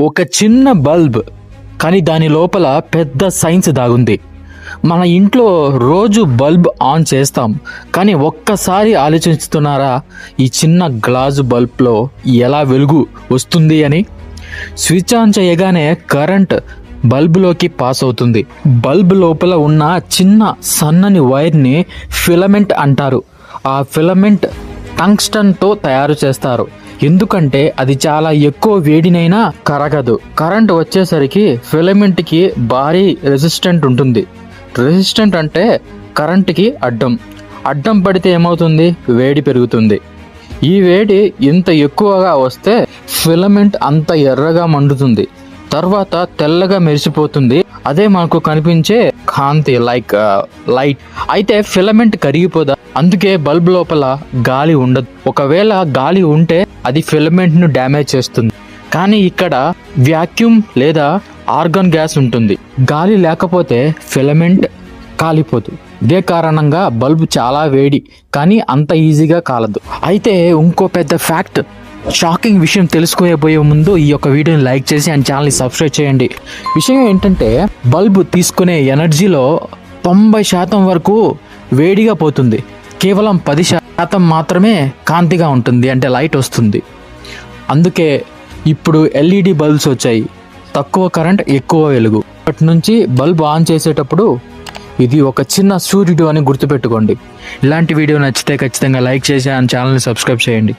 ఒక చిన్న బల్బ్, కానీ దాని లోపల పెద్ద సైన్స్ దాగుంది. మన ఇంట్లో రోజు బల్బ్ ఆన్ చేస్తాం, కానీ ఒక్కసారి ఆలోచిస్తున్నారా ఈ చిన్న గ్లాసు బల్బ్లో ఎలా వెలుగు వస్తుంది అని? స్విచ్ ఆన్ చేయగానే కరెంట్ బల్బులోకి పాస్ అవుతుంది. బల్బ్ లోపల ఉన్న చిన్న సన్నని వైర్ని ఫిలమెంట్ అంటారు. ఆ ఫిలమెంట్ టంగ్స్టన్తో తయారు చేస్తారు, ఎందుకంటే అది చాలా ఎక్కువ వేడినైనా కరగదు. కరెంట్ వచ్చేసరికి ఫిలమెంట్కి భారీ రెసిస్టెంట్ ఉంటుంది. రెసిస్టెంట్ అంటే కరెంట్కి అడ్డం పడితే ఏమవుతుంది? వేడి పెరుగుతుంది. ఈ వేడి ఇంత ఎక్కువగా వస్తే ఫిలమెంట్ అంత ఎర్రగా మండుతుంది, తర్వాత తెల్లగా మెరిసిపోతుంది. అదే మనకు కనిపించే కాంతి, లైట్. అయితే ఫిలమెంట్ కరిగిపోదా? అందుకే బల్బ్ లోపల గాలి ఉండదు. ఒకవేళ గాలి ఉంటే అది ఫిలమెంట్ ను డ్యామేజ్ చేస్తుంది. కానీ ఇక్కడ వ్యాక్యూమ్ లేదా ఆర్గాన్ గ్యాస్ ఉంటుంది. గాలి లేకపోతే ఫిలమెంట్ కాలిపోదు. ఇదే కారణంగా బల్బ్ చాలా వేడి, కానీ అంత ఈజీగా కాలదు. అయితే ఇంకో పెద్ద ఫ్యాక్ట్, షాకింగ్ విషయం తెలుసుకోబోయే ముందు ఈ యొక్క వీడియోని లైక్ చేసి అండ్ ఛానల్ని సబ్స్క్రైబ్ చేయండి. విషయం ఏంటంటే, బల్బ్ తీసుకునే ఎనర్జీలో 90% వరకు వేడిగా పోతుంది. కేవలం 10% మాత్రమే కాంతిగా ఉంటుంది, అంటే లైట్ వస్తుంది. అందుకే ఇప్పుడు ఎల్ఈడి బల్బ్స్ వచ్చాయి. తక్కువ కరెంట్, ఎక్కువ వెలుగు. అప్పటి నుంచి బల్బ్ ఆన్ చేసేటప్పుడు ఇది ఒక చిన్న సూర్యుడు అని గుర్తుపెట్టుకోండి. ఇలాంటి వీడియో నచ్చితే ఖచ్చితంగా లైక్ చేసి అండ్ ఛానల్ని సబ్స్క్రైబ్ చేయండి.